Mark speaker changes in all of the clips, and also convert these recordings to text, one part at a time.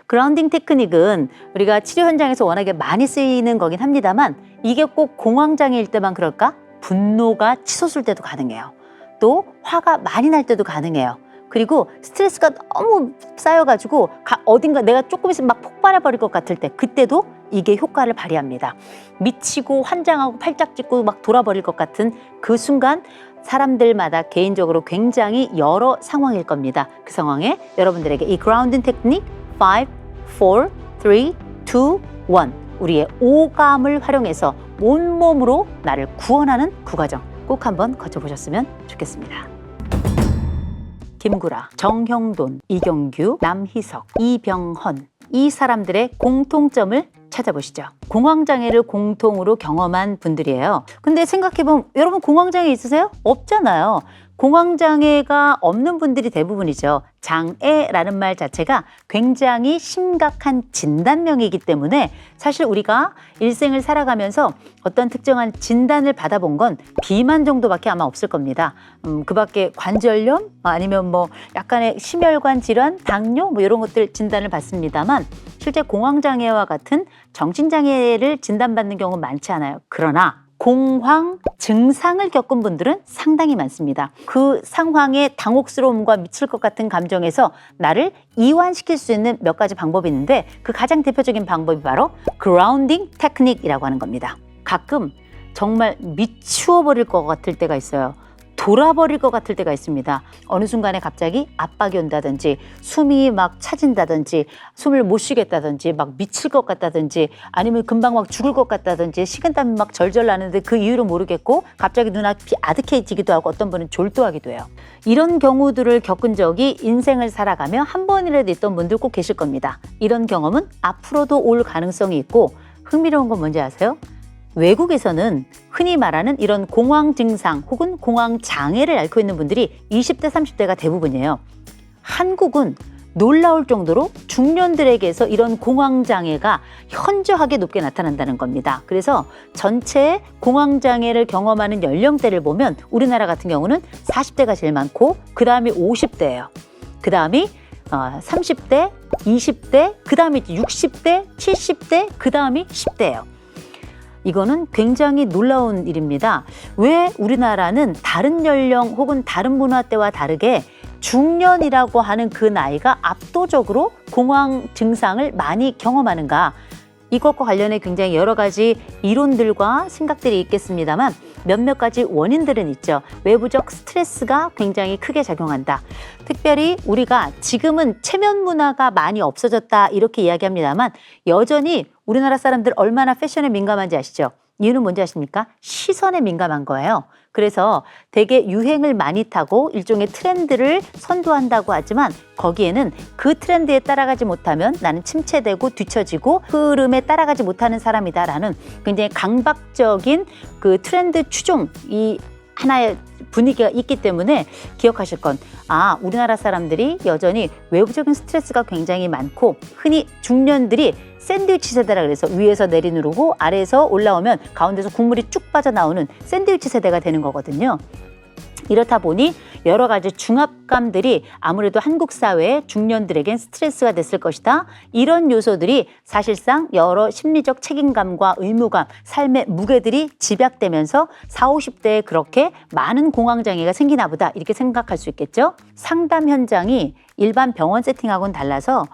Speaker 1: 그라운딩 테크닉은 우리가 치료 현장에서 워낙에 많이 쓰이는 거긴 합니다만 이게 꼭 공황장애일 때만 그럴까? 분노가 치솟을 때도 가능해요. 또 화가 많이 날 때도 가능해요. 그리고 스트레스가 너무 쌓여가지고 어딘가 내가 조금 있으면 막 폭발해버릴 것 같을 때 그때도 이게 효과를 발휘합니다. 미치고 환장하고 팔짝 찢고 막 돌아버릴 것 같은 그 순간 사람들마다 개인적으로 굉장히 여러 상황일 겁니다. 그 상황에 여러분들에게 이 그라운딩 테크닉 5, 4, 3, 2, 1 우리의 오감을 활용해서 온몸으로 나를 구원하는 그 과정 꼭 한번 거쳐보셨으면 좋겠습니다. 김구라, 정형돈, 이경규, 남희석, 이병헌 이 사람들의 공통점을 찾아보시죠. 공황장애를 공통으로 경험한 분들이에요. 근데 생각해보면 여러분 공황장애 있으세요? 없잖아요. 공황장애가 없는 분들이 대부분이죠. 장애라는 말 자체가 굉장히 심각한 진단명이기 때문에 사실 우리가 일생을 살아가면서 어떤 특정한 진단을 받아본 건 비만 정도밖에 아마 없을 겁니다. 그 밖에 관절염 아니면 뭐 약간의 심혈관 질환, 당뇨 뭐 이런 것들 진단을 받습니다만 실제 공황장애와 같은 정신장애를 진단받는 경우는 많지 않아요. 그러나 공황 증상을 겪은 분들은 상당히 많습니다. 그 상황의 당혹스러움과 미칠 것 같은 감정에서 나를 이완시킬 수 있는 몇 가지 방법이 있는데 그 가장 대표적인 방법이 바로 그라운딩 테크닉이라고 하는 겁니다. 가끔 정말 미치워버릴 것 같을 때가 있어요. 돌아버릴 것 같을 때가 있습니다. 어느 순간에 갑자기 압박이 온다든지 숨이 막 차진다든지 숨을 못 쉬겠다든지 막 미칠 것 같다든지 아니면 금방 막 죽을 것 같다든지 식은땀이 막 절절 나는데 그 이유를 모르겠고 갑자기 눈앞이 아득해지기도 하고 어떤 분은 졸도하기도 해요. 이런 경우들을 겪은 적이 인생을 살아가며 한 번이라도 있던 분들 꼭 계실 겁니다. 이런 경험은 앞으로도 올 가능성이 있고 흥미로운 건 뭔지 아세요? 외국에서는 흔히 말하는 이런 공황 증상 혹은 공황 장애를 앓고 있는 분들이 20대, 30대가 대부분이에요. 한국은 놀라울 정도로 중년들에게서 이런 공황 장애가 현저하게 높게 나타난다는 겁니다. 그래서 전체 공황 장애를 경험하는 연령대를 보면 우리나라 같은 경우는 40대가 제일 많고 그 다음이 50대예요. 그 다음이 30대, 20대, 그 다음이 60대, 70대, 그 다음이 10대예요. 이거는 굉장히 놀라운 일입니다. 왜 우리나라는 다른 연령 혹은 다른 문화대와 다르게 중년이라고 하는 그 나이가 압도적으로 공황 증상을 많이 경험하는가? 이것과 관련해 굉장히 여러 가지 이론들과 생각들이 있겠습니다만 몇몇 가지 원인들은 있죠. 외부적 스트레스가 굉장히 크게 작용한다. 특별히 우리가 지금은 체면 문화가 많이 없어졌다 이렇게 이야기합니다만 여전히 우리나라 사람들 얼마나 패션에 민감한지 아시죠? 이유는 뭔지 아십니까? 시선에 민감한 거예요. 그래서 되게 유행을 많이 타고 일종의 트렌드를 선도한다고 하지만 거기에는 그 트렌드에 따라가지 못하면 나는 침체되고 뒤처지고 흐름에 따라가지 못하는 사람이다라는 굉장히 강박적인 그 트렌드 추종이 하나의 분위기가 있기 때문에 기억하실 건 우리나라 사람들이 여전히 외부적인 스트레스가 굉장히 많고 흔히 중년들이 샌드위치 세대라 그래서 위에서 내리누르고 아래에서 올라오면 가운데서 국물이 쭉 빠져나오는 샌드위치 세대가 되는 거거든요. 이렇다 보니 여러 가지 중압감들이 아무래도 한국 사회의 중년들에겐 스트레스가 됐을 것이다. 이런 요소들이 사실상 여러 심리적 책임감과 의무감, 삶의 무게들이 집약되면서 40, 50대에 그렇게 많은 공황장애가 생기나 보다 이렇게 생각할 수 있겠죠. 상담 현장이 일반 병원 세팅하고는 달라서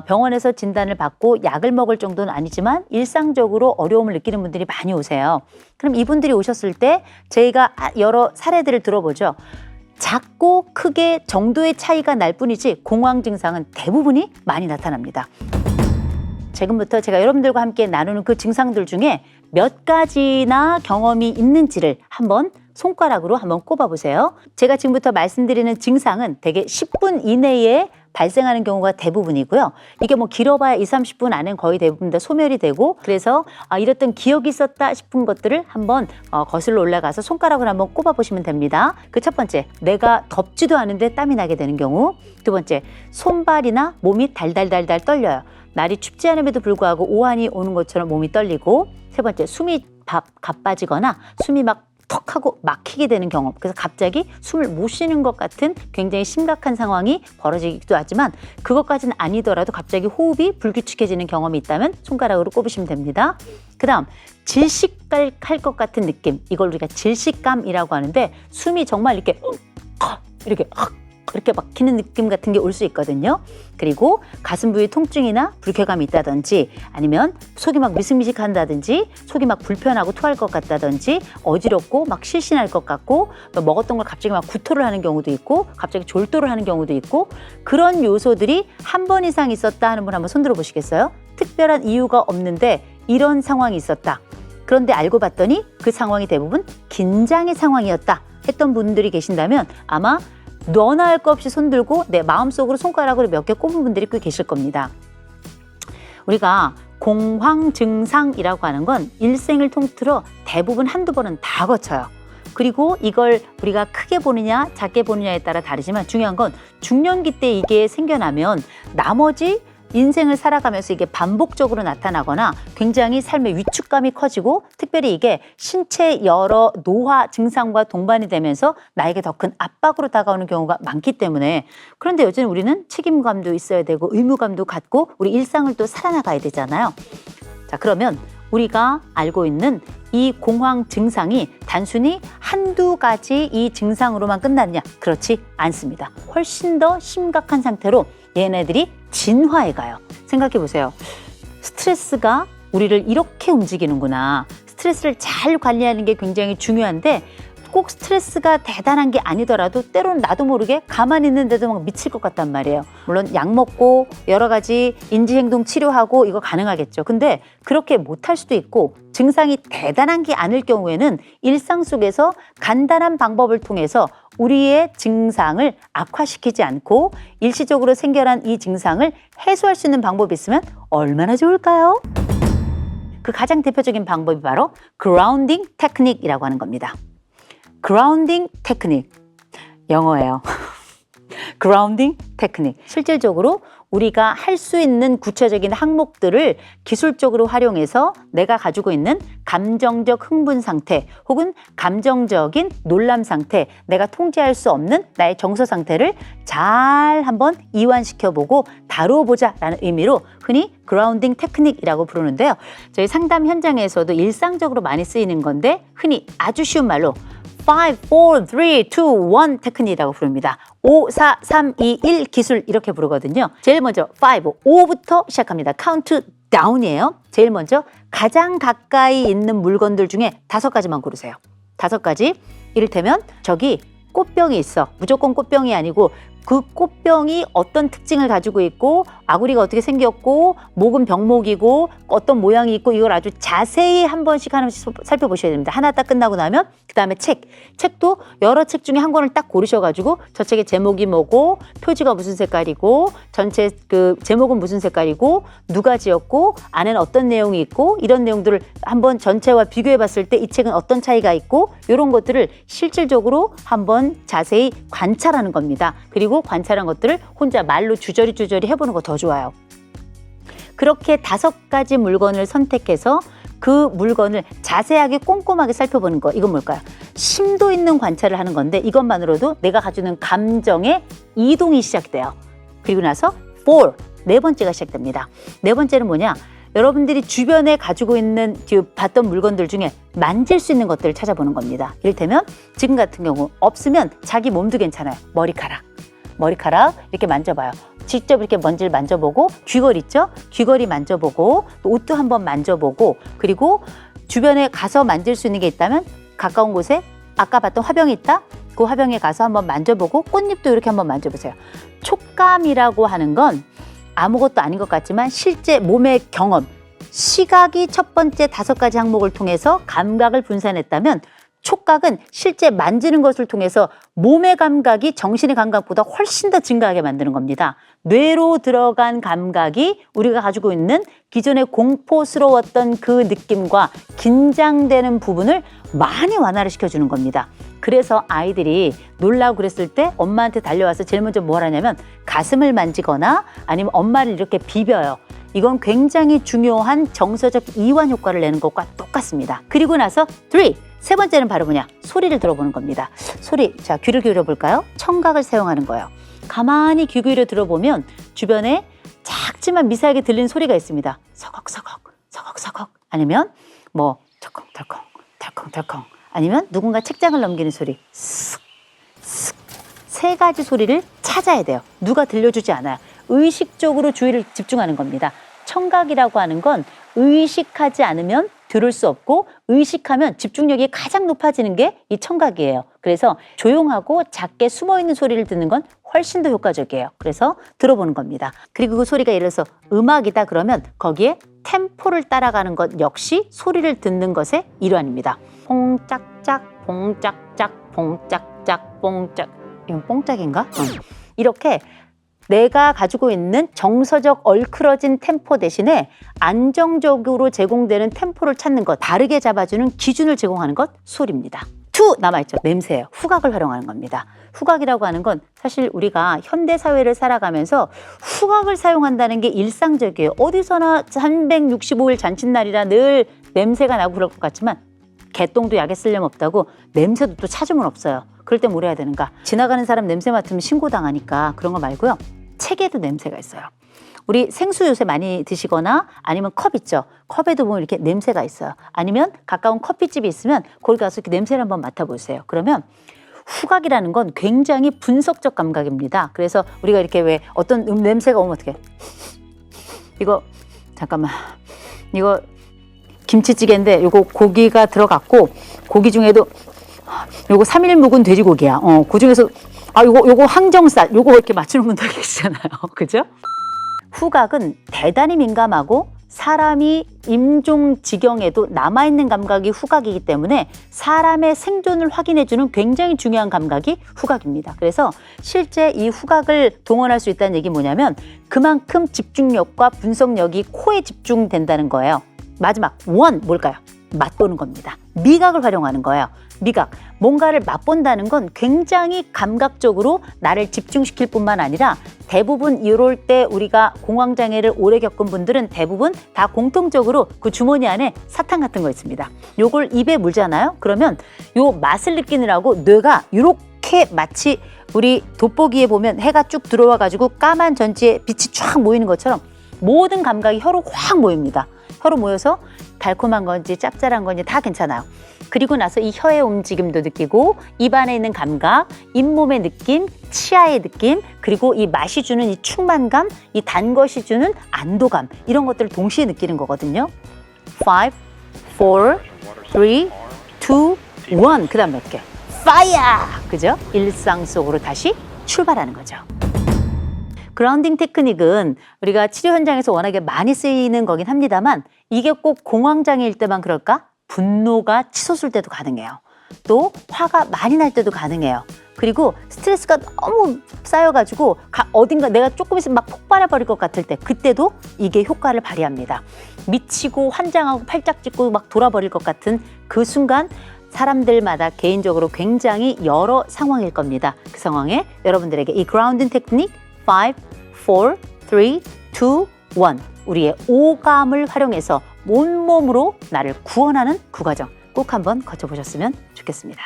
Speaker 1: 병원에서 진단을 받고 약을 먹을 정도는 아니지만 일상적으로 어려움을 느끼는 분들이 많이 오세요. 그럼 이분들이 오셨을 때 저희가 여러 사례들을 들어보죠. 작고 크게 정도의 차이가 날 뿐이지 공황 증상은 대부분이 많이 나타납니다. 지금부터 제가 여러분들과 함께 나누는 그 증상들 중에 몇 가지나 경험이 있는지를 한번 손가락으로 한번 꼽아보세요. 제가 지금부터 말씀드리는 증상은 대개 10분 이내에 발생하는 경우가 대부분이고요. 이게 뭐 길어봐야 20, 30분 안엔 거의 대부분 다 소멸이 되고 그래서 이랬던 기억이 있었다 싶은 것들을 한번 거슬러 올라가서 손가락을 한번 꼽아보시면 됩니다. 그 첫 번째, 내가 덥지도 않은데 땀이 나게 되는 경우. 두 번째, 손발이나 몸이 달달달달 떨려요. 날이 춥지 않음에도 불구하고 오한이 오는 것처럼 몸이 떨리고. 세 번째, 숨이 가빠지거나 숨이 막 턱 하고 막히게 되는 경험. 그래서 갑자기 숨을 못 쉬는 것 같은 굉장히 심각한 상황이 벌어지기도 하지만 그것까지는 아니더라도 갑자기 호흡이 불규칙해지는 경험이 있다면 손가락으로 꼽으시면 됩니다. 그 다음 질식할 것 같은 느낌. 이걸 우리가 질식감이라고 하는데 숨이 정말 이렇게 이렇게 막히는 느낌 같은 게 올 수 있거든요. 그리고 가슴 부위 통증이나 불쾌감이 있다든지 아니면 속이 막 미식미식한다든지 속이 막 불편하고 토할 것 같다든지 어지럽고 막 실신할 것 같고 먹었던 걸 갑자기 막 구토를 하는 경우도 있고 갑자기 졸도를 하는 경우도 있고 그런 요소들이 한 번 이상 있었다 하는 분 한번 손들어 보시겠어요? 특별한 이유가 없는데 이런 상황이 있었다. 그런데 알고 봤더니 그 상황이 대부분 긴장의 상황이었다 했던 분들이 계신다면 아마 너나 할 것 없이 손들고 내 마음속으로 손가락으로 몇 개 꼽은 분들이 꽤 계실 겁니다. 우리가 공황 증상이라고 하는 건 일생을 통틀어 대부분 한두 번은 다 거쳐요. 그리고 이걸 우리가 크게 보느냐 작게 보느냐에 따라 다르지만 중요한 건 중년기 때 이게 생겨나면 나머지 인생을 살아가면서 이게 반복적으로 나타나거나 굉장히 삶의 위축감이 커지고 특별히 이게 신체 여러 노화 증상과 동반이 되면서 나에게 더 큰 압박으로 다가오는 경우가 많기 때문에 그런데 요즘 우리는 책임감도 있어야 되고 의무감도 갖고 우리 일상을 또 살아나가야 되잖아요. 자, 그러면 우리가 알고 있는 이 공황 증상이 단순히 한두 가지 이 증상으로만 끝났냐? 그렇지 않습니다. 훨씬 더 심각한 상태로 얘네들이 진화해 가요. 생각해 보세요. 스트레스가 우리를 이렇게 움직이는구나. 스트레스를 잘 관리하는 게 굉장히 중요한데 꼭 스트레스가 대단한 게 아니더라도 때로는 나도 모르게 가만히 있는데도 막 미칠 것 같단 말이에요. 물론 약 먹고 여러 가지 인지행동 치료하고 이거 가능하겠죠. 근데 그렇게 못할 수도 있고 증상이 대단한 게 아닐 경우에는 일상 속에서 간단한 방법을 통해서 우리의 증상을 악화시키지 않고 일시적으로 생겨난 이 증상을 해소할 수 있는 방법이 있으면 얼마나 좋을까요? 그 가장 대표적인 방법이 바로 그라운딩 테크닉이라고 하는 겁니다. 그라운딩 테크닉, 영어예요. 그라운딩 테크닉. 실질적으로 우리가 할 수 있는 구체적인 항목들을 기술적으로 활용해서 내가 가지고 있는 감정적 흥분 상태 혹은 감정적인 놀람 상태, 내가 통제할 수 없는 나의 정서 상태를 잘 한번 이완시켜보고 다뤄보자라는 의미로 흔히 그라운딩 테크닉이라고 부르는데요. 저희 상담 현장에서도 일상적으로 많이 쓰이는 건데 흔히 아주 쉬운 말로 5, 4, 3, 2, 1 테크닉이라고 부릅니다. 5, 4, 3, 2, 1 기술 이렇게 부르거든요. 제일 먼저 5, 5부터 시작합니다. 카운트 다운이에요. 제일 먼저 가장 가까이 있는 물건들 중에 5가지만 고르세요. 5가지. 이를테면 저기 꽃병이 있어. 무조건 꽃병이 아니고 그 꽃병이 어떤 특징을 가지고 있고 아구리가 어떻게 생겼고 목은 병목이고 어떤 모양이 있고 이걸 아주 자세히 한 번씩 하나씩 살펴보셔야 됩니다. 하나 딱 끝나고 나면 그 다음에 책도 여러 책 중에 한 권을 딱 고르셔가지고 저 책의 제목이 뭐고 표지가 무슨 색깔이고 전체 그 제목은 무슨 색깔이고 누가 지었고 안에는 어떤 내용이 있고 이런 내용들을 한번 전체와 비교해 봤을 때 이 책은 어떤 차이가 있고 이런 것들을 실질적으로 한번 자세히 관찰하는 겁니다. 그리고 관찰한 것들을 혼자 말로 주저리 해보는 거 더 좋아요. 그렇게 5가지 물건을 선택해서 그 물건을 자세하게 꼼꼼하게 살펴보는 거. 이건 뭘까요? 심도 있는 관찰을 하는 건데 이것만으로도 내가 가지고 있는 감정의 이동이 시작돼요. 그리고 나서 4, 4번째가 시작됩니다. 4번째는 뭐냐? 여러분들이 주변에 가지고 있는 봤던 물건들 중에 만질 수 있는 것들을 찾아보는 겁니다. 이를테면 지금 같은 경우 없으면 자기 몸도 괜찮아요. 머리카락 이렇게 만져봐요. 직접 이렇게 먼지를 만져보고 귀걸이 있죠? 귀걸이 만져보고 또 옷도 한번 만져보고 그리고 주변에 가서 만질 수 있는 게 있다면 가까운 곳에 아까 봤던 화병이 있다? 그 화병에 가서 한번 만져보고 꽃잎도 이렇게 한번 만져보세요. 촉감이라고 하는 건 아무것도 아닌 것 같지만 실제 몸의 경험, 시각이 첫 번째 5가지 항목을 통해서 감각을 분산했다면 촉각은 실제 만지는 것을 통해서 몸의 감각이 정신의 감각보다 훨씬 더 증가하게 만드는 겁니다. 뇌로 들어간 감각이 우리가 가지고 있는 기존의 공포스러웠던 그 느낌과 긴장되는 부분을 많이 완화를 시켜주는 겁니다. 그래서 아이들이 놀라고 그랬을 때 엄마한테 달려와서 제일 먼저 뭘 하냐면 가슴을 만지거나 아니면 엄마를 이렇게 비벼요. 이건 굉장히 중요한 정서적 이완 효과를 내는 것과 똑같습니다. 그리고 나서 3, 세 번째는 바로 뭐냐? 소리를 들어보는 겁니다. 소리, 자, 귀를 기울여 볼까요? 청각을 사용하는 거예요. 가만히 귀 기울여 들어보면 주변에 작지만 미세하게 들리는 소리가 있습니다. 서걱서걱, 서걱서걱, 아니면 뭐 덜컹덜컹, 덜컹덜컹, 아니면 누군가 책장을 넘기는 소리, 쓱, 쓱. 세 가지 소리를 찾아야 돼요. 누가 들려주지 않아요. 의식적으로 주의를 집중하는 겁니다. 청각이라고 하는 건 의식하지 않으면 들을 수 없고, 의식하면 집중력이 가장 높아지는 게 이 청각이에요. 그래서 조용하고 작게 숨어있는 소리를 듣는 건 훨씬 더 효과적이에요. 그래서 들어보는 겁니다. 그리고 그 소리가 예를 들어서 음악이다 그러면 거기에 템포를 따라가는 것 역시 소리를 듣는 것의 일환입니다. 퐁짝짝, 퐁짝짝, 퐁짝짝, 퐁짝. 이건 뽕짝인가? 이렇게 내가 가지고 있는 정서적 얼클어진 템포 대신에 안정적으로 제공되는 템포를 찾는 것, 바르게 잡아주는 기준을 제공하는 것, 소리입니다. 2 남아있죠. 냄새예요. 후각을 활용하는 겁니다. 후각이라고 하는 건 사실 우리가 현대사회를 살아가면서 후각을 사용한다는 게 일상적이에요. 어디서나 365일 잔칫날이라 늘 냄새가 나고 그럴 것 같지만 개똥도 약에 쓸려면 없다고 냄새도 또 찾으면 없어요. 그럴 때 뭘 해야 되는가? 지나가는 사람 냄새 맡으면 신고당하니까 그런 거 말고요. 책에도 냄새가 있어요. 우리 생수 요새 많이 드시거나 아니면 컵 있죠. 컵에도 보면 이렇게 냄새가 있어요. 아니면 가까운 커피집이 있으면 거기 가서 이렇게 냄새를 한번 맡아보세요. 그러면 후각이라는 건 굉장히 분석적 감각입니다. 그래서 우리가 이렇게 왜 어떤 냄새가 오면 어떻게 이거 잠깐만 이거 김치찌개인데 요거 고기가 들어갔고 고기 중에도 요거 3일 묵은 돼지고기야. 그 중에서 요거 항정살 요거 이렇게 맞추는 분들 계시잖아요. 그죠? 후각은 대단히 민감하고 사람이 임종지경에도 남아있는 감각이 후각이기 때문에 사람의 생존을 확인해주는 굉장히 중요한 감각이 후각입니다. 그래서 실제 이 후각을 동원할 수 있다는 얘기 뭐냐면 그만큼 집중력과 분석력이 코에 집중된다는 거예요. 마지막 원 뭘까요? 맛보는 겁니다. 미각을 활용하는 거예요. 미각, 뭔가를 맛본다는 건 굉장히 감각적으로 나를 집중시킬 뿐만 아니라 대부분 이럴 때 우리가 공황장애를 오래 겪은 분들은 대부분 다 공통적으로 그 주머니 안에 사탕 같은 거 있습니다. 요걸 입에 물잖아요. 그러면 요 맛을 느끼느라고 뇌가 이렇게 마치 우리 돋보기에 보면 해가 쭉 들어와 가지고 까만 전지에 빛이 쫙 모이는 것처럼 모든 감각이 혀로 확 모입니다. 혀로 모여서 달콤한 건지 짭짤한 건지 다 괜찮아요. 그리고 나서 이 혀의 움직임도 느끼고 입안에 있는 감각, 잇몸의 느낌, 치아의 느낌, 그리고 이 맛이 주는 이 충만감, 이 단 것이 주는 안도감, 이런 것들을 동시에 느끼는 거거든요. 5, 4, 3, 2, 1. 그 다음에 어떻게? 파이어! 그죠? 일상 속으로 다시 출발하는 거죠. 그라운딩 테크닉은 우리가 치료 현장에서 워낙에 많이 쓰이는 거긴 합니다만 이게 꼭 공황장애일 때만 그럴까? 분노가 치솟을 때도 가능해요. 또 화가 많이 날 때도 가능해요. 그리고 스트레스가 너무 쌓여가지고 어딘가 내가 조금 있으면 막 폭발해버릴 것 같을 때 그때도 이게 효과를 발휘합니다. 미치고 환장하고 팔짝 찢고 막 돌아버릴 것 같은 그 순간 사람들마다 개인적으로 굉장히 여러 상황일 겁니다. 그 상황에 여러분들에게 이 그라운딩 테크닉 5, 4, 3, 2, 1 우리의 오감을 활용해서 온몸으로 나를 구원하는 그 과정 꼭 한번 거쳐보셨으면 좋겠습니다.